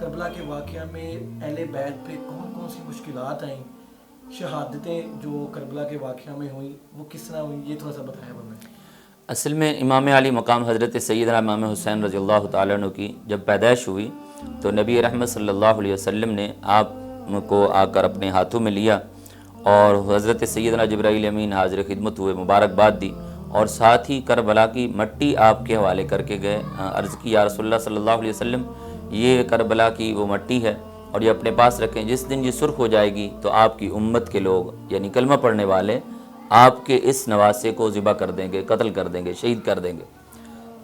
کربلا کے واقعہ میں اہل بیت پہ کون کون سی مشکلات آئیں، شہادتیں جو کربلا کے واقعہ میں ہوئیں وہ کس طرح ہوئیں، یہ تھوڑا سا بتایا ہمیں۔ اصل میں امام علی مقام حضرت سیدنا امام حسین رضی اللہ تعالیٰ عنہ کی جب پیدائش ہوئی تو نبی رحمت صلی اللہ علیہ وسلم نے آپ کو آ کر اپنے ہاتھوں میں لیا اور حضرت سیدنا جبرائیل امین حاضر خدمت ہوئے، مبارکباد دی اور ساتھ ہی کربلا کی مٹی آپ کے حوالے کر کے گئے۔ عرض کی یا رسول اللہ صلی اللہ علیہ وسلم یہ کربلا کی وہ مٹی ہے اور یہ اپنے پاس رکھیں، جس دن یہ سرخ ہو جائے گی تو آپ کی امت کے لوگ یعنی کلمہ پڑھنے والے آپ کے اس نواسے کو ذبح کر دیں گے، قتل کر دیں گے، شہید کر دیں گے۔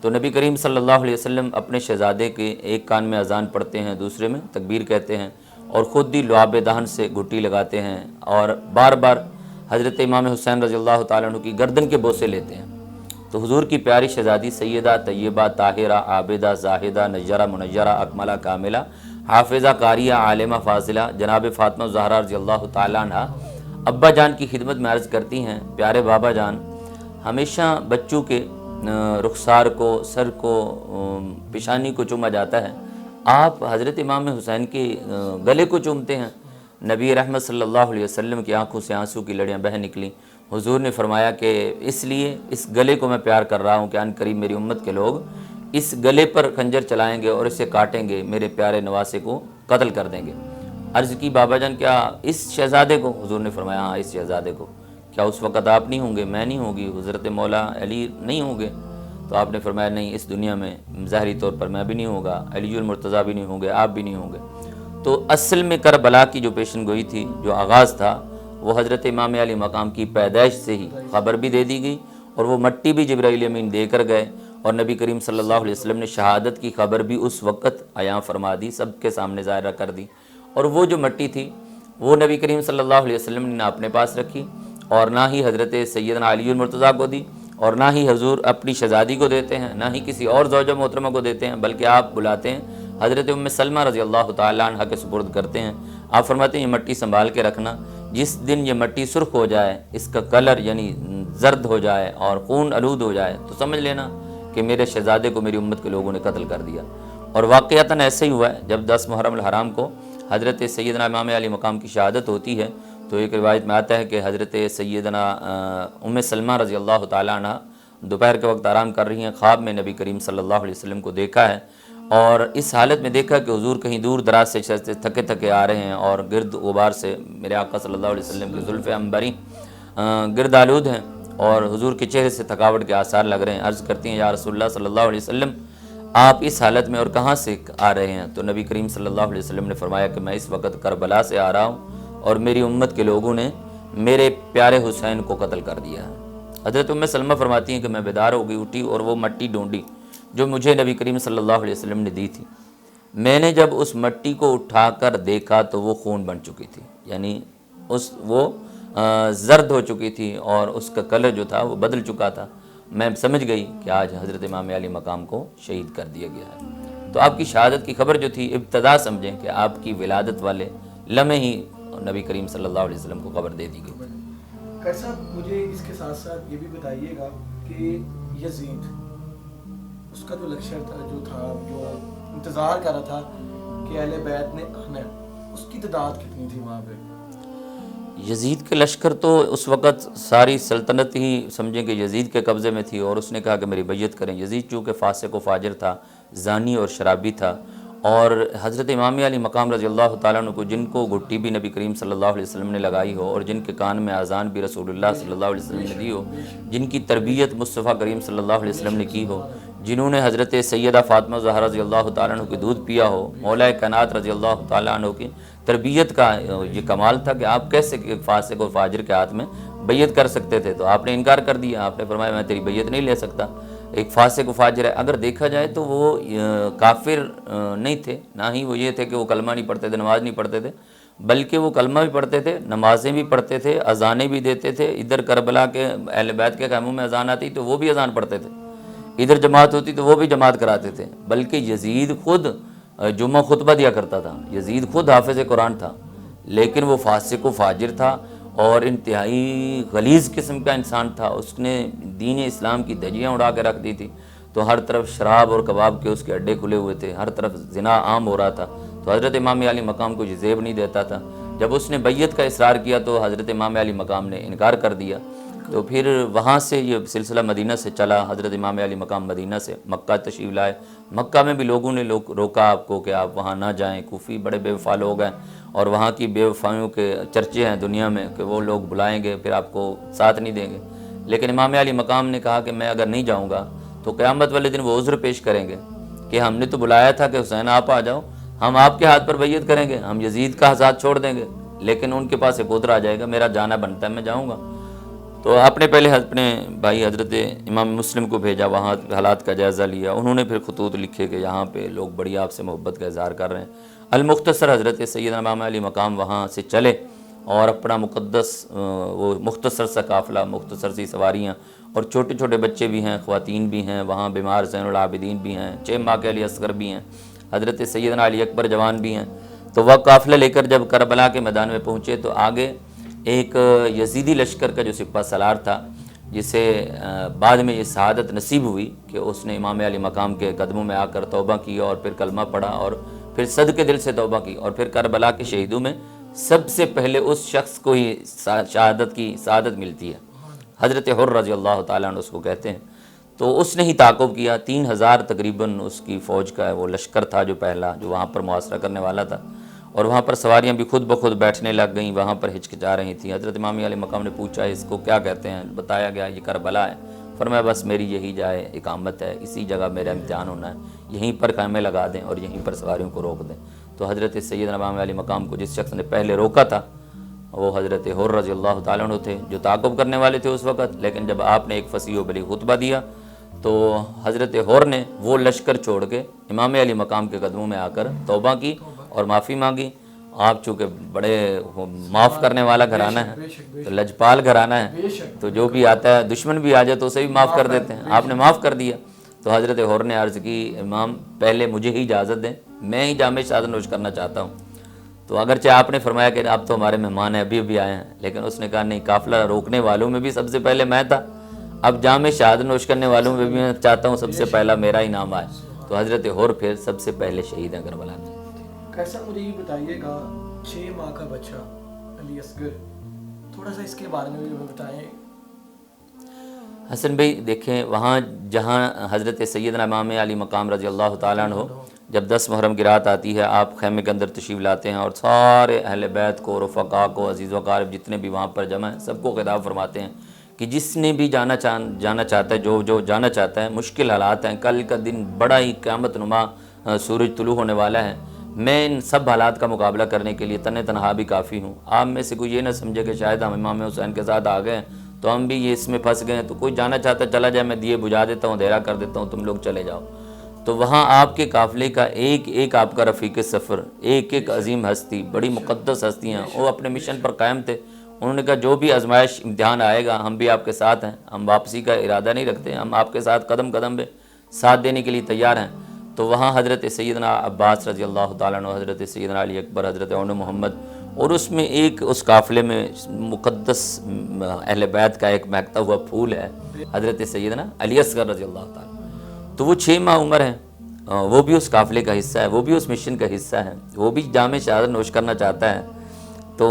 تو نبی کریم صلی اللہ علیہ وسلم اپنے شہزادے کے ایک کان میں اذان پڑھتے ہیں، دوسرے میں تکبیر کہتے ہیں اور خود ہی لعاب دہن سے گھٹی لگاتے ہیں اور بار بار حضرت امام حسین رضی اللہ تعالیٰ عنہ کی گردن کے بوسے لیتے ہیں۔ تو حضور کی پیاری شہزادی سیدہ طیبہ طاہرہ عابدہ زاہدہ نجرہ منجرہ اکملہ کاملہ حافظہ قاریہ عالمہ فاضلہ جناب فاطمہ زہرا رضی اللہ تعالیٰ عنہ ابا جان کی خدمت میں عرض کرتی ہیں، پیارے بابا جان، ہمیشہ بچوں کے رخسار کو، سر کو، پیشانی کو چوما جاتا ہے، آپ حضرت امام حسین کے گلے کو چومتے ہیں۔ نبی رحمت صلی اللہ علیہ وسلم کی آنکھوں سے آنسو کی لڑیاں بہہ نکلیں۔ حضور نے فرمایا کہ اس لیے اس گلے کو میں پیار کر رہا ہوں کہ ان قریب میری امت کے لوگ اس گلے پر خنجر چلائیں گے اور اسے کاٹیں گے، میرے پیارے نواسے کو قتل کر دیں گے۔ عرض کی بابا جان کیا اس شہزادے کو؟ حضور نے فرمایا ہاں اس شہزادے کو۔ کیا اس وقت آپ نہیں ہوں گے، میں نہیں ہوں گی، حضرت مولا علی نہیں ہوں گے؟ تو آپ نے فرمایا نہیں، اس دنیا میں ظاہری طور پر میں بھی نہیں ہوں گا، علی المرتضیٰ بھی نہیں ہوں گے، آپ بھی نہیں ہوں گے۔ تو اصل میں کربلا کی جو پیشن گوئی تھی، جو آغاز تھا، وہ حضرت امام علی مقام کی پیدائش سے ہی خبر بھی دے دی گئی اور وہ مٹی بھی جبرائیل امین دے کر گئے اور نبی کریم صلی اللہ علیہ وسلم نے شہادت کی خبر بھی اس وقت عیاں فرما دی، سب کے سامنے ظاہرہ کر دی۔ اور وہ جو مٹی تھی وہ نبی کریم صلی اللہ علیہ وسلم نے نہ اپنے پاس رکھی اور نہ ہی حضرت سیدنا علی المرتضیٰ کو دی اور نہ ہی حضور اپنی شہزادی کو دیتے ہیں، نہ ہی کسی اور زوجہ محترمہ کو دیتے ہیں، بلکہ آپ بلاتے ہیں حضرت ام سلمہ رضی اللہ تعالیٰ عنہ کے سپرد کرتے ہیں۔ آپ فرماتے ہیں یہ مٹی سنبھال کے رکھنا، جس دن یہ مٹی سرخ ہو جائے، اس کا کلر یعنی زرد ہو جائے اور خون آلود ہو جائے تو سمجھ لینا کہ میرے شہزادے کو میری امت کے لوگوں نے قتل کر دیا۔ اور واقعتاً ایسے ہی ہوا ہے، جب 10 محرم الحرام کو حضرت سیدنا امام علی مقام کی شہادت ہوتی ہے تو ایک روایت میں آتا ہے کہ حضرت سیدنا ام سلمہ رضی اللہ تعالیٰ عنہ دوپہر کے وقت آرام کر رہی ہیں، خواب میں نبی کریم صلی اللہ علیہ وسلم کو دیکھا ہے اور اس حالت میں دیکھا کہ حضور کہیں دور دراز سے تھکے تھکے آ رہے ہیں اور گرد غبار سے میرے آقا صلی اللہ علیہ وسلم کی زلف عنبری گرد آلود ہیں اور حضور کے چہرے سے تھکاوٹ کے آثار لگ رہے ہیں۔ عرض کرتی ہیں یا رسول اللہ صلی اللہ علیہ وسلم آپ اس حالت میں اور کہاں سے آ رہے ہیں؟ تو نبی کریم صلی اللہ علیہ وسلم نے فرمایا کہ میں اس وقت کربلا سے آ رہا ہوں اور میری امت کے لوگوں نے میرے پیارے حسین کو قتل کر دیا ہے۔ حضرت ام سلمہ فرماتی ہیں کہ میں بیدار ہو گئی، اٹھی اور وہ مٹی ڈھونڈی جو مجھے نبی کریم صلی اللہ علیہ وسلم نے دی تھی۔ میں نے جب اس مٹی کو اٹھا کر دیکھا تو وہ خون بن چکی تھی، یعنی وہ زرد ہو چکی تھی اور اس کا کلر جو تھا وہ بدل چکا تھا۔ میں سمجھ گئی کہ آج حضرت امام علی مقام کو شہید کر دیا گیا ہے۔ تو آپ کی شہادت کی خبر جو تھی ابتدا سمجھیں کہ آپ کی ولادت والے لمحے ہی نبی کریم صلی اللہ علیہ وسلم کو خبر دے دی گئی۔ قاری صاحب مجھے اس کے ساتھ ساتھ یہ بھی بتائیے گا کہ یزید اس کا جو لشکر تھا جو انتظار کر رہا تھا کہ اہل بیت نے آنا ہے، اس کی تعداد کتنی تھی وہاں پہ؟ یزید کے لشکر تو اس وقت ساری سلطنت ہی سمجھیں کہ یزید کے قبضے میں تھی اور اس نے کہا کہ میری بیعت کریں۔ یزید چونکہ فاسق و فاجر تھا، زانی اور شرابی تھا اور حضرت امام علی مقام رضی اللہ تعالیٰ عنہ کو جن کو گھٹی بھی نبی کریم صلی اللہ علیہ وسلم نے لگائی ہو اور جن کے کان میں اذان بھی رسول اللہ صلی اللہ علیہ وسلم نے دی ہو، جن کی تربیت مصطفیٰ کریم صلی اللہ علیہ وسلم نے کی ہو، جنہوں نے حضرت سیدہ فاطمہ زہرا رضی اللہ تعالیٰ عنہ کی دودھ پیا ہو، مولا کائنات رضی اللہ تعالیٰ عنہ کی تربیت کا یہ کمال تھا کہ آپ کیسے ایک فاسق و فاجر کے ہاتھ میں بیعت کر سکتے تھے؟ تو آپ نے انکار کر دیا، آپ نے فرمایا میں تیری بیعت نہیں لے سکتا۔ ایک فاسق و فاجر ہے، اگر دیکھا جائے تو وہ کافر نہیں تھے، نہ ہی وہ یہ تھے کہ وہ کلمہ نہیں پڑھتے تھے، نماز نہیں پڑھتے تھے، بلکہ وہ کلمہ بھی پڑھتے تھے، نمازیں بھی پڑھتے تھے، اذانیں بھی دیتے تھے۔ ادھر کربلا کے اہل بیت کے خیموں میں اذان آتی تو وہ بھی اذان پڑھتے تھے، ادھر جماعت ہوتی تو وہ بھی جماعت کراتے تھے، بلکہ یزید خود جمعہ خطبہ دیا کرتا تھا، یزید خود حافظ قرآن تھا، لیکن وہ فاسق و فاجر تھا اور انتہائی غلیظ قسم کا انسان تھا۔ اس نے دین اسلام کی دھجیاں اڑا کے رکھ دی تھی، تو ہر طرف شراب اور کباب کے اس کے اڈے کھلے ہوئے تھے، ہر طرف زنا عام ہو رہا تھا، تو حضرت امام علی مقام کو یہ زیب نہیں دیتا تھا۔ جب اس نے بیعت کا اصرار کیا تو حضرت امام علی مقام نے انکار کر دیا، تو پھر وہاں سے یہ سلسلہ مدینہ سے چلا۔ حضرت امام علی مقام مدینہ سے مکہ تشریف لائے۔ مکہ میں بھی لوگوں نے روکا آپ کو کہ آپ وہاں نہ جائیں، کوفی بڑے بے وفا لوگ ہیں اور وہاں کی بے وفائیوں کے چرچے ہیں دنیا میں کہ وہ لوگ بلائیں گے پھر آپ کو ساتھ نہیں دیں گے۔ لیکن امام علی مقام نے کہا کہ میں اگر نہیں جاؤں گا تو قیامت والے دن وہ عذر پیش کریں گے کہ ہم نے تو بلایا تھا کہ حسین آپ آ جاؤ، ہم آپ کے ہاتھ پر بیعت کریں گے، ہم یزید کا ساتھ چھوڑ دیں گے، لیکن ان کے پاس ایک عذر آ جائے گا، میرا جانا بنتا ہے، میں جاؤں گا۔ تو آپ نے پہلے اپنے بھائی حضرت امام مسلم کو بھیجا، وہاں حالات کا جائزہ لیا، انہوں نے پھر خطوط لکھے کہ یہاں پہ لوگ بڑی آپ سے محبت کا اظہار کر رہے ہیں۔ المختصر حضرت سیدنا امام علی مقام وہاں سے چلے اور اپنا مقدس وہ مختصر سا قافلہ، مختصر سی سواریاں، اور چھوٹے چھوٹے بچے بھی ہیں، خواتین بھی ہیں، وہاں بیمار زین العابدین بھی ہیں، 6 ماہ کے علی اصغر بھی ہیں، حضرت سیدنا علی اکبر جوان بھی ہیں۔ تو وہ قافلہ لے کر جب کربلا کے میدان میں پہنچے تو آگے ایک یزیدی لشکر کا جو سپہ سالار تھا، جسے بعد میں یہ سعادت نصیب ہوئی کہ اس نے امام علی مقام کے قدموں میں آ کر توبہ کی اور پھر کلمہ پڑھا اور پھر صدقے دل سے توبہ کی، اور پھر کربلا کے شہیدوں میں سب سے پہلے اس شخص کو ہی شہادت کی سعادت ملتی ہے، حضرت حر رضی اللہ تعالیٰ عنہ اس کو کہتے ہیں۔ تو اس نے ہی تعاقب کیا، 3000 تقریباً اس کی فوج کا وہ لشکر تھا جو پہلا جو وہاں پر محاصرہ کرنے والا تھا، اور وہاں پر سواریاں بھی خود بخود بیٹھنے لگ گئیں، وہاں پر ہچکچا رہی تھیں۔ حضرت امام علی مقام نے پوچھا اس کو کیا کہتے ہیں، بتایا گیا یہ کربلا ہے۔ فرمایا بس میری یہی جائے اقامت ہے، اسی جگہ میرا امتحان ہونا ہے، یہیں پر خیمے لگا دیں اور یہیں پر سواریوں کو روک دیں۔ تو حضرت سیدنا امام علی مقام کو جس شخص نے پہلے روکا تھا وہ حضرت حر رضی اللہ تعالیٰ عنہ تھے، جو تعاقب کرنے والے تھے اس وقت، لیکن جب آپ نے ایک فصیح و بلیغ خطبہ دیا تو حضرت حر نے وہ لشکر چھوڑ کے امام علی مقام کے قدموں میں آ کر توبہ کی اور معافی مانگی۔ آپ چونکہ بڑے معاف کرنے والا گھرانہ ہے، تو لجپال گھرانہ ہے، تو جو بھی آتا ہے دشمن بھی آ جائے تو اسے بھی معاف کر دیتے ہیں، آپ نے معاف کر دیا۔ تو حضرت حر نے عرض کی امام پہلے مجھے ہی اجازت دیں، میں ہی جامع شہادت نوش کرنا چاہتا ہوں۔ تو اگرچہ آپ نے فرمایا کہ آپ تو ہمارے مہمان ہیں، ابھی آئے ہیں، لیکن اس نے کہا نہیں، قافلہ روکنے والوں میں بھی سب سے پہلے میں تھا، اب جامع شہادت نوش کرنے والوں میں بھی میں چاہتا ہوں سب سے پہلا میرا ہی نام آئے۔ تو حضرت حر پھر سب سے پہلے شہید ہیں کربلا میں۔ کیسا مجھے یہ بتائیے گا 6 ماہ کا بچہ علی اصغر، تھوڑا سا اس کے بارے میں بھی بتائیں۔ حسن بھائی دیکھیں، وہاں جہاں حضرت سیدنا امام علی مقام رضی اللہ تعالیٰ عنہ جب 10 محرم کی رات آتی ہے، آپ خیمے کے اندر تشریف لاتے ہیں اور سارے اہل بیت کو، رفقا کو، عزیز و اقارب جتنے بھی وہاں پر جمع ہیں سب کو خطاب فرماتے ہیں کہ جس نے بھی جانا چاہتا ہے، جو جانا چاہتا ہے، مشکل حالات ہیں، کل کا دن بڑا ہی قیامت نما سورج طلوع ہونے والا ہے، میں ان سب حالات کا مقابلہ کرنے کے لیے تنہا بھی کافی ہوں۔ آپ میں سے کوئی یہ نہ سمجھے کہ شاید ہم امام حسین کے ساتھ آ گئے ہیں تو ہم بھی یہ اس میں پھنس گئے ہیں، تو کوئی جانا چاہتا چلا جائے، میں دیے بجھا دیتا ہوں، اندھیرا کر دیتا ہوں، تم لوگ چلے جاؤ۔ تو وہاں آپ کے قافلے کا ایک ایک آپ کا رفیق سفر، ایک ایک عظیم ہستی، بڑی مقدس ہستی ہیں، وہ اپنے مشن پر قائم تھے۔ انہوں نے کہا جو بھی آزمائش امتحان آئے گا ہم بھی آپ کے ساتھ ہیں، ہم واپسی کا ارادہ نہیں رکھتے، ہم آپ کے ساتھ قدم قدم پہ ساتھ دینے کے لیے تیار ہیں۔ تو وہاں حضرت سیدنا عباس رضی اللہ تعالیٰ عنہ، حضرت سیدنا علی اکبر، حضرت عون محمد، اور اس میں ایک اس قافلے میں مقدس اہل بیت کا ایک مہکتا ہوا پھول ہے، حضرت سیدنا علی اصغر رضی اللہ تعالیٰ۔ تو وہ 6 ماہ عمر ہیں، وہ بھی اس قافلے کا حصہ ہے، وہ بھی اس مشن کا حصہ ہے، وہ بھی جامع شہادت نوش کرنا چاہتا ہے۔ تو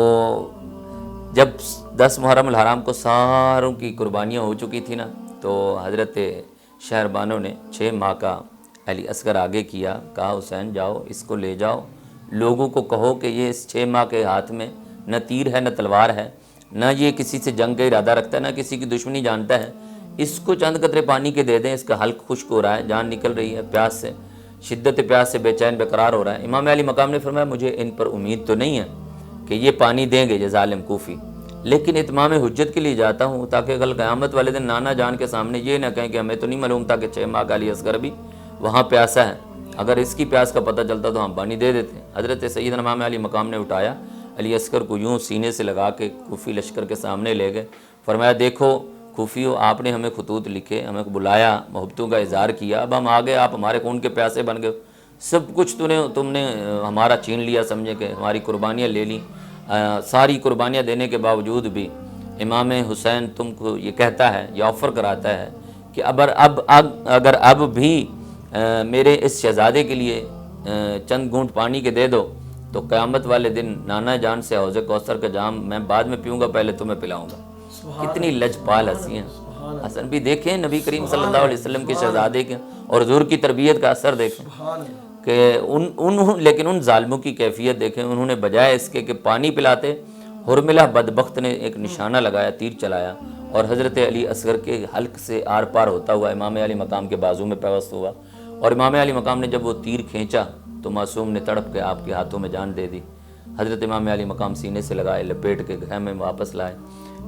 جب 10 محرم الحرام کو ساروں کی قربانیاں ہو چکی تھی نا، تو حضرت شہربانوں نے 6 ماہ کا علی اصغر آگے کیا، کہا حسین جاؤ اس کو لے جاؤ، لوگوں کو کہو کہ یہ اس 6 ماہ کے ہاتھ میں نہ تیر ہے نہ تلوار ہے، نہ یہ کسی سے جنگ کا ارادہ رکھتا ہے، نہ کسی کی دشمنی جانتا ہے، اس کو چند قطرے پانی کے دے دیں، اس کا حلق خشک ہو رہا ہے، جان نکل رہی ہے پیاس سے، شدت پیاس سے بے چین بے قرار ہو رہا ہے۔ امام علی مقام نے فرمایا مجھے ان پر امید تو نہیں ہے کہ یہ پانی دیں گے یہ ظالم کوفی، لیکن اتمام حجت کے لیے جاتا ہوں تاکہ کل قیامت والے دن نانا جان کے سامنے یہ نہ کہیں کہ ہمیں تو نہیں معلوم تھا کہ 6 ماہ کا علی اصغر بھی وہاں پیاسا ہے، اگر اس کی پیاس کا پتہ چلتا تو ہم پانی دے دیتے۔ حضرت سیدنا امام علی مقام نے اٹھایا علی اصغر کو، یوں سینے سے لگا کے کوفی لشکر کے سامنے لے گئے، فرمایا دیکھو کوفیو، آپ نے ہمیں خطوط لکھے، ہمیں بلایا، محبتوں کا اظہار کیا، اب ہم آگے، آپ ہمارے خون کے پیاسے بن گئے، سب کچھ تم نے ہمارا چھین لیا، سمجھے کہ ہماری قربانیاں لے لیں، ساری قربانیاں دینے کے باوجود بھی امام حسین تم کو یہ کہتا ہے، یہ آفر کراتا ہے کہ اگر اب بھی میرے اس شہزادے کے لیے چند گھونٹ پانی کے دے دو تو قیامت والے دن نانا جان سے حوض کوثر کا جام میں بعد میں پیوں گا، پہلے تمہیں پلاؤں گا۔ کتنی لجپال ہنسی ہیں۔ حسن بھی دیکھیں نبی کریم صلی اللہ علیہ وسلم کے شہزادے کے اور حضور کی تربیت کا اثر دیکھیں کہ لیکن ان ظالموں کی کیفیت دیکھیں، انہوں نے بجائے اس کے کہ پانی پلاتے، حرملہ بدبخت نے ایک نشانہ لگایا، تیر چلایا اور حضرت علی اصغر کے حلق سے آر پار ہوتا ہوا امام علی مقام کے بازو میں پیوست ہوا، اور امام علی مقام نے جب وہ تیر کھینچا تو معصوم نے تڑپ کے آپ کے ہاتھوں میں جان دے دی۔ حضرت امام علی مقام سینے سے لگائے، لپیٹ کے گھر میں واپس لائے۔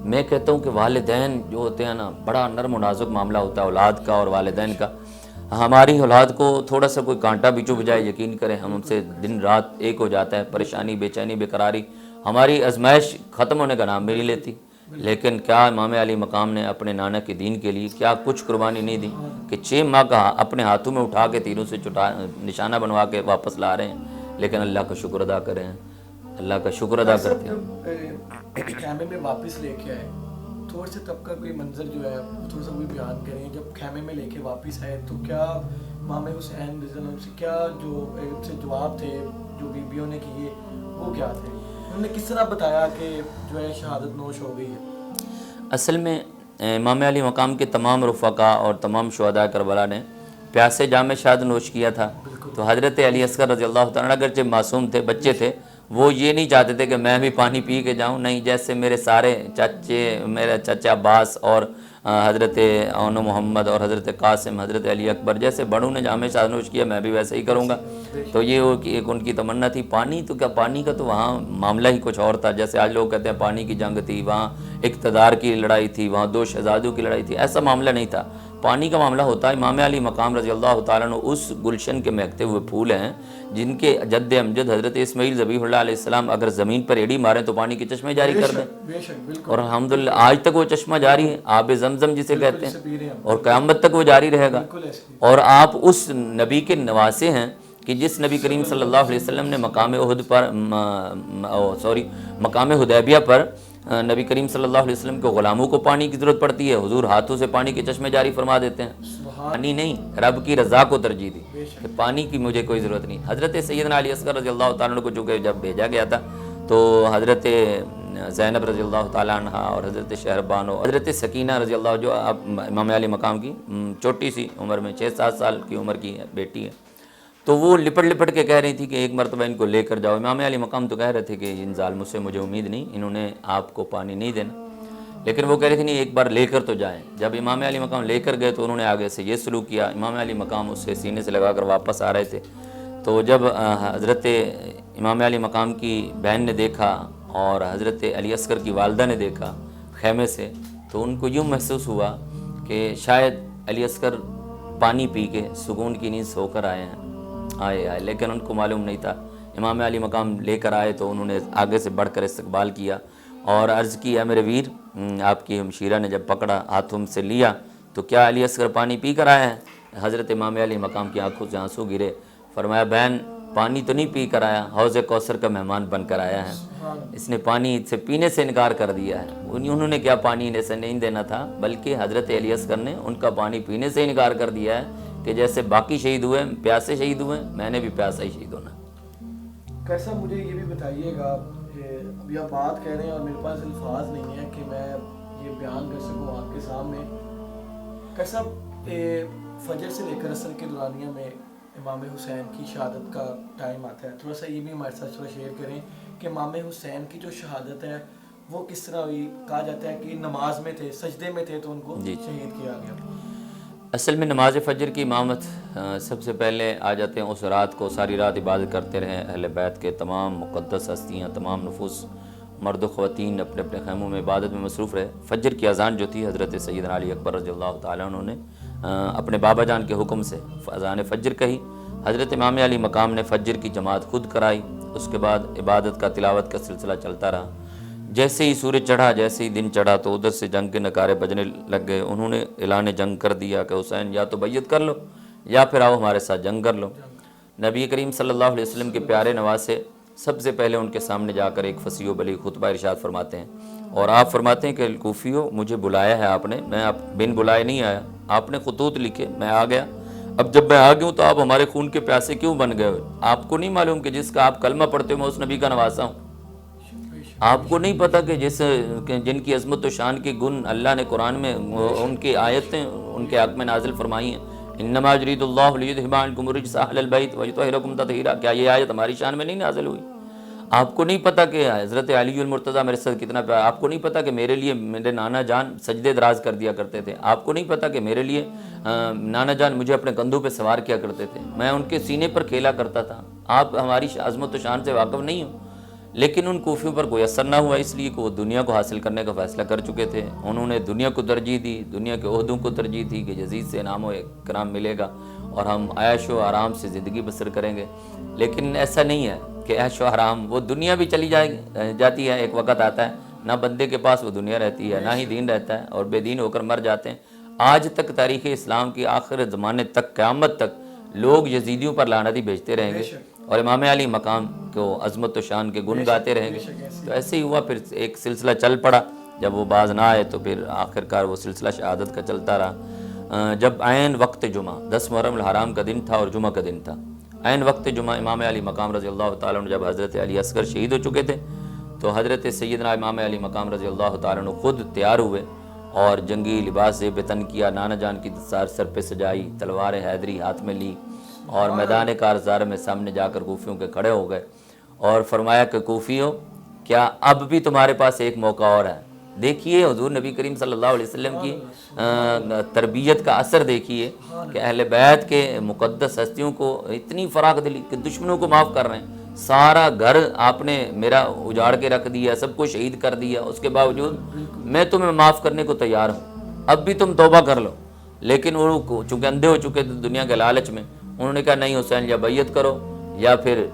میں کہتا ہوں کہ والدین جو ہوتے ہیں نا، بڑا نرم و نازک معاملہ ہوتا ہے اولاد کا اور والدین کا۔ ہماری اولاد کو تھوڑا سا کوئی کانٹا بھی چبھ جائے، یقین کریں ہم ان سے دن رات ایک ہو جاتا ہے، پریشانی، بے چینی، بے قراری، ہماری آزمائش ختم ہونے کا نام بھی نہیں لیتی۔ لیکن کیا امام علی مقام نے اپنے نانا کے دین کے لیے کیا کچھ قربانی نہیں دی کہ 6 ماہ کا اپنے ہاتھوں میں اٹھا کے تیروں سے نشانہ بنوا کے واپس لا رہے ہیں، لیکن اللہ کا شکر ادا کریں، اللہ کا شکر ادا کرتے ہیں۔ خیمے میں واپس لے کے آئے، تھوڑا سا تب کا کوئی منظر جو ہے تھوڑا سا وہ بیان کریں۔ جب خیمے میں لے کے واپس آئے تو کیا امام حسین رضی اللہ عنہ سے کیا جو ان سے جواب تھے جو بیویوں نے کیے وہ کیا تھے؟ انہوں نے کس طرح بتایا کہ جو ہے شہادت نوش ہو گئی ہے؟ اصل میں امام علی مقام کے تمام رفقا اور تمام شہداء کربلا نے پیاسے جام شہادت نوش کیا تھا، تو حضرت علی اصغر رضی اللہ تعالیٰ اگرچہ معصوم تھے، بچے تھے، وہ یہ نہیں چاہتے تھے کہ میں بھی پانی پی کے جاؤں، نہیں، جیسے میرے سارے چچے، میرا چچا عباس اور حضرت اون محمد اور حضرت قاسم، حضرت علی اکبر جیسے بڑوں نے جام شہادت نوش کیا، میں بھی ویسے ہی کروں گا۔ تو یہ ایک ان کی تمنا تھی۔ پانی تو کیا، پانی کا تو وہاں معاملہ ہی کچھ اور تھا، جیسے آج لوگ کہتے ہیں پانی کی جنگ تھی، وہاں اقتدار کی لڑائی تھی، وہاں 2 شہزادوں کی لڑائی تھی، ایسا معاملہ نہیں تھا۔ پانی کا معاملہ ہوتا ہے امام علی مقام رضی اللہ تعالیٰ عنہ اس گلشن کے مہکتے ہوئے پھول ہیں جن کے جد امجد حضرت اسماعیل ذبیح اللہ علیہ السلام اگر زمین پر ایڑی ماریں تو پانی کے چشمے جاری کر دیں، اور الحمدللہ آج تک وہ چشمہ جاری ہے، آب زمزم جسے کہتے ہیں، اور قیامت تک وہ جاری رہے گا۔ اور آپ اس نبی کے نواسے ہیں کہ جس نبی کریم صلی اللہ علیہ وسلم نے مقام احد پر مقام حدیبیہ پر نبی کریم صلی اللہ علیہ وسلم کے غلاموں کو پانی کی ضرورت پڑتی ہے، حضور ہاتھوں سے پانی کے چشمے جاری فرما دیتے ہیں۔ پانی نہیں، رب کی رضا کو ترجیح دی کہ پانی کی مجھے کوئی ضرورت نہیں۔ حضرت سیدنا علی اصغر رضی اللہ تعالیٰ عنہ کو چونکہ جب بھیجا گیا تھا تو حضرت زینب رضی اللہ تعالیٰ عنہ اور حضرت شہربان اور حضرت سکینہ رضی اللہ، جو امام علی مقام کی چھوٹی سی عمر میں 6-7 سال کی عمر کی بیٹی ہے، تو وہ لپٹ کے کہہ رہی تھی کہ ایک مرتبہ ان کو لے کر جاؤ۔ امام علی مقام تو کہہ رہے تھے کہ ان ظالموں سے مجھے امید نہیں، انہوں نے آپ کو پانی نہیں دینا، لیکن وہ کہہ رہی تھی نہیں، ایک بار لے کر تو جائیں۔ جب امام علی مقام لے کر گئے تو انہوں نے آگے سے یہ سلوک کیا، امام علی مقام اس سے سینے سے لگا کر واپس آ رہے تھے، تو جب حضرت امام علی مقام کی بہن نے دیکھا اور حضرت علی اصغر کی والدہ نے دیکھا خیمے سے، تو ان کو یوں محسوس ہوا کہ شاید علی اصغر پانی پی کے سکون کی نیند سو کر آئے، لیکن ان کو معلوم نہیں تھا۔ امام علی مقام لے کر آئے تو انہوں نے آگے سے بڑھ کر استقبال کیا اور عرض کی، اے میرے ویر، آپ کی ہمشیرہ نے جب پکڑا، ہاتھوں سے لیا، تو کیا علی اصغر پانی پی کر آیا ہے؟ حضرت امام علی مقام کی آنکھوں سے آنسو گرے، فرمایا بہن پانی تو نہیں پی کر آیا، حوض کوثر کا مہمان بن کر آیا ہے، اس نے پانی سے پینے سے انکار کر دیا ہے۔ انہوں نے کیا پانی سے نہیں دینا تھا، بلکہ حضرت علی اصغر نے ان کا پانی پینے سے انکار کر دیا ہے کہ جیسے باقی شہید ہوئے، پیاسے شہید ہوئے، میں نے بھی پیاسا ہی شہید ہونا۔ کیسا مجھے یہ بھی بتائیے گا کہ ابھی آپ بات کہہ رہے ہیں اور میرے پاس الفاظ نہیں ہیں کہ میں یہ بیان کر سکوں آپ کے سامنے، کیسا فجر سے لے کر عصر کے دورانیہ میں امام حسین کی شہادت کا ٹائم آتا ہے، تھوڑا سا یہ بھی ہمارے ساتھ تھوڑا شیئر کریں کہ امام حسین کی جو شہادت ہے وہ کس طرح ہوئی؟ کہا جاتا ہے کہ نماز میں تھے، سجدے میں تھے تو ان کو شہید کیا گیا۔ اصل میں نماز فجر کی امامت سب سے پہلے آ جاتے ہیں اس رات کو، ساری رات عبادت کرتے رہے اہل بیت کے تمام مقدس ہستیاں، تمام نفوس، مرد و خواتین اپنے اپنے خیموں میں عبادت میں مصروف رہے۔ فجر کی اذان جو تھی حضرت سیدنا علی اکبر رضی اللہ تعالیٰ عنہ نے اپنے بابا جان کے حکم سے اذان فجر کہی، حضرت امام علی مقام نے فجر کی جماعت خود کرائی، اس کے بعد عبادت کا تلاوت کا سلسلہ چلتا رہا۔ جیسے ہی سورج چڑھا، جیسے ہی دن چڑھا تو ادھر سے جنگ کے نعرے بجنے لگ گئے، انہوں نے اعلان جنگ کر دیا کہ حسین یا تو بیعت کر لو یا پھر آؤ ہمارے ساتھ جنگ کر لو۔ نبی کریم صلی اللہ علیہ وسلم کے پیارے نواسے سب سے پہلے ان کے سامنے جا کر ایک فصیح و بلیغ خطبہ ارشاد فرماتے ہیں، اور آپ فرماتے ہیں کہ کوفیو، مجھے بلایا ہے آپ نے، میں بن بلائے نہیں آیا، آپ نے خطوط لکھے، میں آ گیا، اب جب میں آ گیا ہوں تو آپ ہمارے خون کے پیاسے کیوں بن گئے ہو؟ آپ کو نہیں معلوم کہ جس کا آپ کلمہ پڑھتے ہو میں اس نبی کا نواسا ہوں؟ آپ کو نہیں پتہ کہ جن کی عظمت و شان کے گن اللہ نے قرآن میں ان کی آیتیں ان کے حق میں نازل فرمائی ہیں، انما یرید اللہ لیذھب عنکم الرجس اہل البیت ویطہرکم تطہیرا، کیا یہ آیت ہماری شان میں نہیں نازل ہوئی؟ آپ کو نہیں پتہ کہ حضرت علی المرتضیٰ میرے ساتھ کتنا پیار، آپ کو نہیں پتہ کہ میرے لیے میرے نانا جان سجدے دراز کر دیا کرتے تھے، آپ کو نہیں پتہ کہ میرے لیے نانا جان مجھے اپنے کندھوں پہ سوار کیا کرتے تھے، میں ان کے سینے پر کھیلا کرتا تھا؟ آپ ہماری عظمت و شان سے واقف نہیں ہو؟ لیکن ان کوفیوں پر کوئی اثر نہ ہوا، اس لیے کہ وہ دنیا کو حاصل کرنے کا فیصلہ کر چکے تھے، انہوں نے دنیا کو ترجیح دی، دنیا کے عہدوں کو ترجیح دی کہ یزید سے انعام و اکرام ملے گا اور ہم عیش و آرام سے زندگی بسر کریں گے۔ لیکن ایسا نہیں ہے کہ عیش و آرام، وہ دنیا بھی چلی جاتی ہے، ایک وقت آتا ہے نہ بندے کے پاس وہ دنیا رہتی ہے نہ ہی دین رہتا ہے، اور بے دین ہو کر مر جاتے ہیں۔ آج تک تاریخ اسلام کی آخر زمانے تک، قیامت تک لوگ یزیدیوں پر لعنتی بھیجتے رہیں گے اور امام علی مقام کو عظمت و شان کے گن گاتے رہیں گے۔ تو ایسے ہی ہوا، پھر ایک سلسلہ چل پڑا، جب وہ باز نہ آئے تو پھر آخر کار وہ سلسلہ شہادت کا چلتا رہا۔ جب عین وقت جمعہ 10 محرم الحرام کا دن تھا اور جمعہ کا دن تھا، عین وقت جمعہ امام علی مقام رضی اللہ تعالیٰ عنہ جب حضرت علی اصغر شہید ہو چکے تھے تو حضرت سیدنا امام علی مقام رضی اللہ تعالیٰ عنہ خود تیار ہوئے اور جنگی لباس سے بطن کیا، نانا جان کی دستار سر پہ سجائی، تلوار حیدری ہاتھ میں لی اور میدان کارزار میں سامنے جا کر کوفیوں کے کھڑے ہو گئے اور فرمایا کہ کوفیوں، کیا اب بھی تمہارے پاس ایک موقع اور ہے؟ دیکھیے حضور نبی کریم صلی اللہ علیہ وسلم کی تربیت کا اثر دیکھیے کہ اہل بیت کے مقدس ہستیوں کو اتنی فراخ دلی کہ دشمنوں کو معاف کر رہے ہیں۔ سارا گھر آپ نے میرا اجاڑ کے رکھ دیا، سب کو شہید کر دیا، اس کے باوجود میں تمہیں معاف کرنے کو تیار ہوں، اب بھی تم توبہ کر لو۔ لیکن وہ چونکہ اندھے ہو چکے تھے دنیا کے لالچ میں، انہوں نے کہا نہیں حسین، یا بیعت کرو یا پھر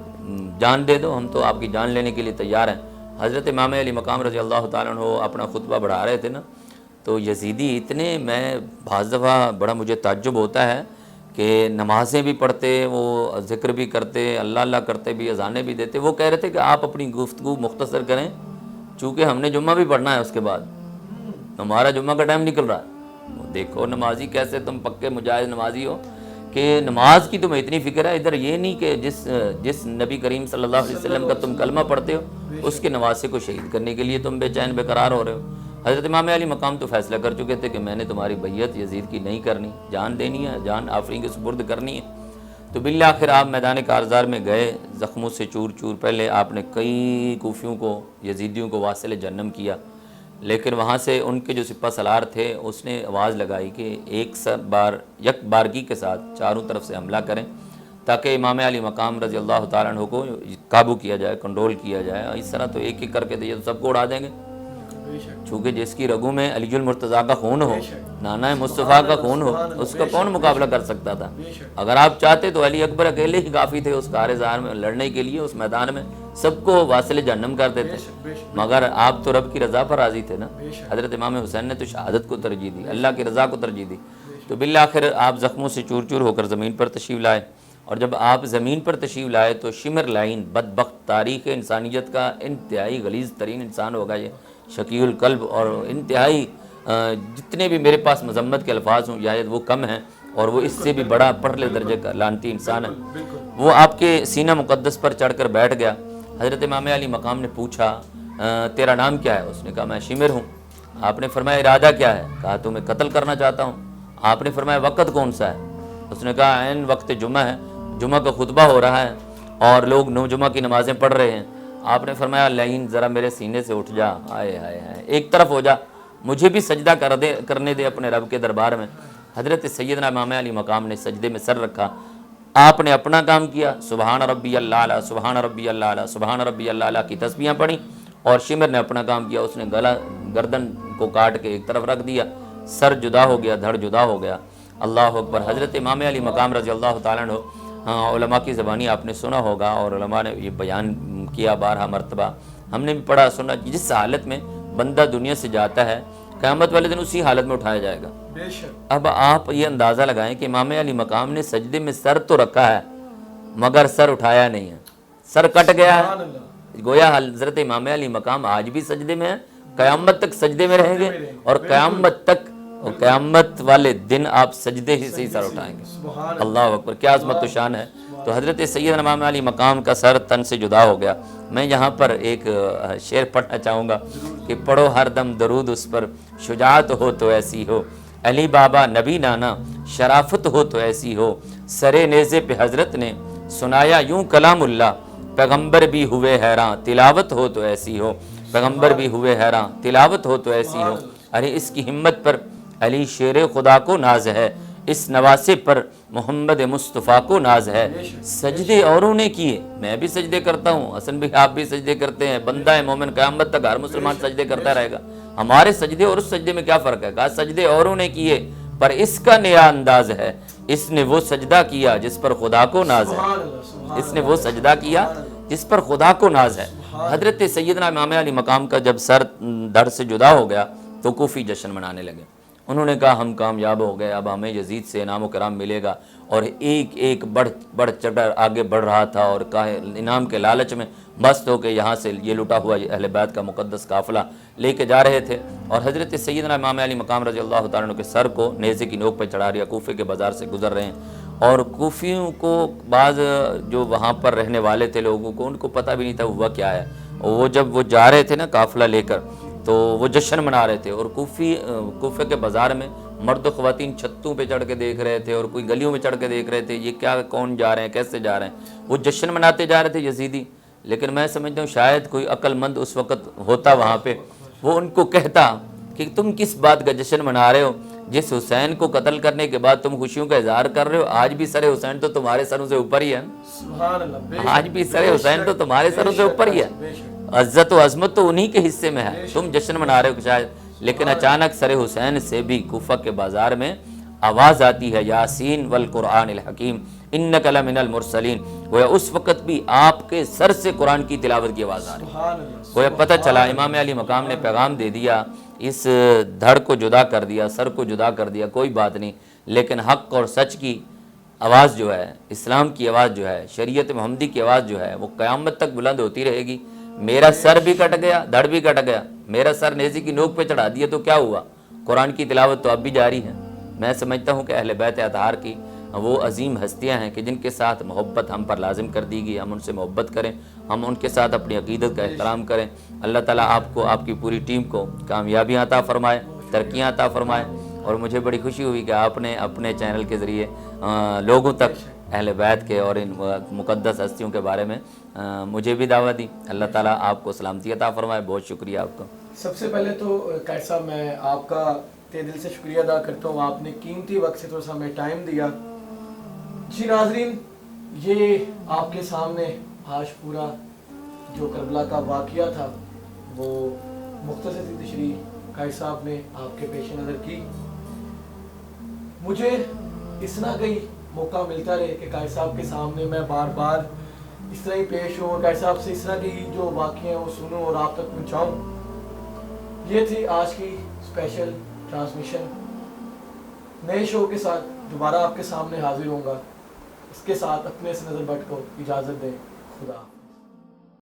جان دے دو، ہم تو آپ کی جان لینے کے لیے تیار ہیں۔ حضرت امام علی مقام رضی اللہ تعالیٰ عنہ اپنا خطبہ بڑھا رہے تھے نا، تو یزیدی اتنے، میں بعض دفعہ بڑا مجھے تعجب ہوتا ہے کہ نمازیں بھی پڑھتے، وہ ذکر بھی کرتے، اللہ اللہ کرتے بھی، اذانیں بھی دیتے، وہ کہہ رہے تھے کہ آپ اپنی گفتگو مختصر کریں چونکہ ہم نے جمعہ بھی پڑھنا ہے، اس کے بعد ہمارا جمعہ کا ٹائم نکل رہا ہے۔ دیکھو نمازی کیسے، تم پکے مجاہد نمازی ہو کہ نماز کی تمہیں اتنی فکر ہے، ادھر یہ نہیں کہ جس نبی کریم صلی اللہ علیہ وسلم کا تم کلمہ پڑھتے ہو اس کے نواسے کو شہید کرنے کے لیے تم بے چین بے قرار ہو رہے ہو۔ حضرت امام علی مقام تو فیصلہ کر چکے تھے کہ میں نے تمہاری بیعت یزید کی نہیں کرنی، جان دینی ہے، جان آفرین کے سپرد کرنی ہے۔ تو بالآخر آپ میدان کارزار میں گئے، زخموں سے چور چور، پہلے آپ نے کئی کوفیوں کو، یزیدیوں کو واصل جہنم کیا، لیکن وہاں سے ان کے جو سپہ سالار تھے اس نے آواز لگائی کہ یک بارگی کے ساتھ چاروں طرف سے حملہ کریں تاکہ امام علی مقام رضی اللہ تعالیٰ عنہ کو قابو کیا جائے، کنٹرول کیا جائے۔ اس طرح تو ایک ایک کر کے تو یہ تو سب کو اڑا دیں گے، چونکہ جس کی رگوں میں علی المرتضیٰ کا خون ہو، نانا مصطفیٰ کا خون ہو، اس کا کون مقابلہ کر سکتا تھا؟ اگر آپ چاہتے تو علی اکبر اکیلے ہی کافی تھے اس کارزار میں لڑنے کے لیے، اس میدان میں سب کو واصل جہنم کر دیتے، مگر آپ تو رب کی رضا پر راضی تھے نا۔ حضرت امام حسین نے تو شہادت کو ترجیح دی، اللہ کی رضا کو ترجیح دی۔ تو بالآخر آپ زخموں سے چور چور ہو کر زمین پر تشریف لائے، اور جب آپ زمین پر تشریف لائے تو شمر لائن، بدبخت، تاریخ انسانیت کا انتہائی غلیظ ترین انسان ہوگا یہ، شقی القلب، اور انتہائی جتنے بھی میرے پاس مذمت کے الفاظ ہوں شاید وہ کم ہیں، اور وہ اس سے بھی بڑا پرلے درجے کا لعنتی انسان ہے۔ وہ آپ کے سینہ مقدس پر چڑھ کر بیٹھ گیا۔ حضرت امام علی مقام نے پوچھا تیرا نام کیا ہے؟ اس نے کہا میں شمر ہوں۔ آپ نے فرمایا ارادہ کیا ہے؟ کہا تمہیں قتل کرنا چاہتا ہوں۔ آپ نے فرمایا وقت کون سا ہے؟ اس نے کہا عین وقت جمعہ ہے، جمعہ کا خطبہ ہو رہا ہے اور لوگ جمعہ کی نمازیں پڑھ رہے ہیں۔ آپ نے فرمایا لعین ذرا میرے سینے سے اٹھ جا، ہائے ہائے ہائے، ایک طرف ہو جا، مجھے بھی سجدہ کرنے دے اپنے رب کے دربار میں۔ حضرت سیدنا امام علی مقام نے سجدے میں سر رکھا، آپ نے اپنا کام کیا، سبحان ربی اللہ اعلیٰ، سبحان ربی اللہ اعلیٰ، سبحان ربی اللہ اعلیٰ کی تسبیحاں پڑھیں، اور شمر نے اپنا کام کیا، اس نے گردن کو کاٹ کے ایک طرف رکھ دیا، سر جدا ہو گیا، دھڑ جدا ہو گیا۔ اللہ اکبر۔ حضرت امام علی مقام رضی اللہ تعالیٰ عنہ، علماء کی زبانی آپ نے سنا ہوگا اور علماء نے یہ بیان کیا بارہا مرتبہ، ہم نے بھی پڑھا سنا، جس حالت میں بندہ دنیا سے جاتا ہے قیامت والے دن اسی حالت میں اٹھایا جائے گا۔ اب آپ یہ اندازہ لگائیں کہ امام علی مقام نے سجدے میں سر تو رکھا ہے مگر سر اٹھایا نہیں ہے، سر کٹ گیا ہے۔ گویا حضرت امام علی مقام آج بھی سجدے میں ہے، قیامت تک سجدے میں رہیں گے، اور قیامت تک اور قیامت والے دن آپ سجدے ہی سے ہی سر اٹھائیں گے۔ اللہ اکبر، کیا عظمت و شان ہے۔ تو حضرت سیدنا امام علی مقام کا سر تن سے جدا ہو گیا۔ میں یہاں پر ایک شعر پڑھنا چاہوں گا کہ پڑھو ہر دم درود اس پر، شجاعت ہو تو ایسی ہو، علی بابا نبی نانا شرافت ہو تو ایسی ہو، سرے نیزے پہ حضرت نے سنایا یوں کلام اللہ، پیغمبر بھی ہوئے حیران تلاوت ہو تو ایسی ہو، پیغمبر بھی ہوئے حیران تلاوت ہو تو ایسی ہو۔ ارے اس کی ہمت پر علی شیر خدا کو ناز ہے، اس نواسے پر محمد مصطفیٰ کو ناز ہے۔ سجدے اوروں نے کیے، میں بھی سجدے کرتا ہوں، حسن بھی آپ بھی سجدے کرتے ہیں، بندہ ہے مومن قیامت تک ہر مسلمان سجدے کرتا رہے گا۔ ہمارے سجدے اور اس سجدے میں کیا فرق ہے؟ کہا سجدے اوروں نے کیے پر اس کا نیا انداز ہے، اس نے وہ سجدہ کیا جس پر خدا کو ناز ہے، اس نے وہ سجدہ کیا جس پر خدا کو ناز ہے۔ حضرت سیدنا امام علی مقام کا جب سر دھڑ سے جدا ہو گیا تو کوفی جشن منانے لگے۔ انہوں نے کہا ہم کامیاب ہو گئے، اب ہمیں یزید سے انعام و کرام ملے گا، اور ایک ایک بڑھ چڑھ آگے بڑھ رہا تھا، اور انعام کے لالچ میں مست ہو کے یہاں سے یہ لٹا ہوا اہل بیت کا مقدس قافلہ لے کے جا رہے تھے، اور حضرت سیدنا امام علی مقام رضی اللہ تعالیٰ عنہ کے سر کو نیزے کی نوک پہ چڑھا رہا، کوفے کے بازار سے گزر رہے ہیں، اور کوفیوں کو بعض جو وہاں پر رہنے والے تھے لوگوں کو ان کو پتہ بھی نہیں تھا ہوا کیا ہے۔ وہ جب وہ جا رہے تھے نا قافلہ لے کر تو وہ جشن منا رہے تھے، اور کوفے کے بازار میں مرد و خواتین چھتوں پہ چڑھ کے دیکھ رہے تھے، اور کوئی گلیوں میں چڑھ کے دیکھ رہے تھے یہ کیا کون جا رہے ہیں کیسے جا رہے ہیں، وہ جشن مناتے جا رہے تھے یزیدی۔ لیکن میں سمجھتا ہوں شاید کوئی عقل مند اس وقت ہوتا وہاں پہ، وہ ان کو کہتا کہ تم کس بات کا جشن منا رہے ہو؟ جس حسین کو قتل کرنے کے بعد تم خوشیوں کا اظہار کر رہے ہو، آج بھی سر حسین تو تمہارے سروں سے اوپر ہی ہے، آج بھی سر حسین تو تمہارے سروں سے اوپر ہی ہے، عزت و عظمت تو انہی کے حصے میں ہے، تم جشن منا رہے ہو شاید۔ لیکن اچانک سر حسین سے بھی کوفہ کے بازار میں آواز آتی ہے یاسین والقرآن الحکیم انک لمن المرسلین، گویا اس وقت بھی آپ کے سر سے قرآن کی تلاوت کی آواز آ رہی ہے۔ گویا پتہ چلا امام علی مقام نے پیغام دے دیا، اس دھڑ کو جدا کر دیا، سر کو جدا کر دیا، کوئی بات نہیں، لیکن حق اور سچ کی آواز جو ہے، اسلام کی آواز جو ہے، شریعت محمدی کی آواز جو ہے وہ قیامت تک بلند ہوتی رہے گی۔ میرا سر بھی کٹ گیا، دھڑ بھی کٹ گیا، میرا سر نیزے کی نوک پہ چڑھا دیا تو کیا ہوا؟ قرآن کی تلاوت تو اب بھی جاری ہے۔ میں سمجھتا ہوں کہ اہل بیت اطہار کی وہ عظیم ہستیاں ہیں کہ جن کے ساتھ محبت ہم پر لازم کر دی گئی، ہم ان سے محبت کریں، ہم ان کے ساتھ اپنی عقیدت کا احترام کریں۔ اللہ تعالیٰ آپ کو، آپ کی پوری ٹیم کو کامیابیاں عطا فرمائے، ترقیاں عطا فرمائے، اور مجھے بڑی خوشی ہوئی کہ آپ نے اپنے چینل کے ذریعے لوگوں تک اہل بیت کے اور ان مقدس ہستیوں کے بارے میں مجھے بھی دعوت دی۔ اللہ تعالیٰ آپ کو سلامتی عطا فرمائے، بہت شکریہ آپ کا۔ سب سے پہلے تو قائد صاحب میں آپ کا تہ دل سے شکریہ ادا کرتا ہوں، آپ نے قیمتی وقت سے تھوڑا سا ہمیں ٹائم دیا۔ جی ناظرین، یہ آپ کے سامنے آج پورا جو کربلا کا واقعہ تھا وہ مختصر سی تشریح قائد صاحب نے آپ کے پیش نظر کی۔ مجھے اس طرح کا ہی موقع ملتا رہے کہ قائد صاحب کے سامنے میں بار بار اس طرح ہی پیش ہوں، قائد صاحب سے اس طرح کی جو واقعے ہیں وہ سنوں اور آپ تک پہنچاؤں۔ یہ تھی آج کی اسپیشل ٹرانسمیشن۔ نئے شو کے ساتھ دوبارہ آپ کے سامنے حاضر ہوں گا۔ اس کے ساتھ اپنے سے نظر بٹ کو اجازت دیں۔ خدا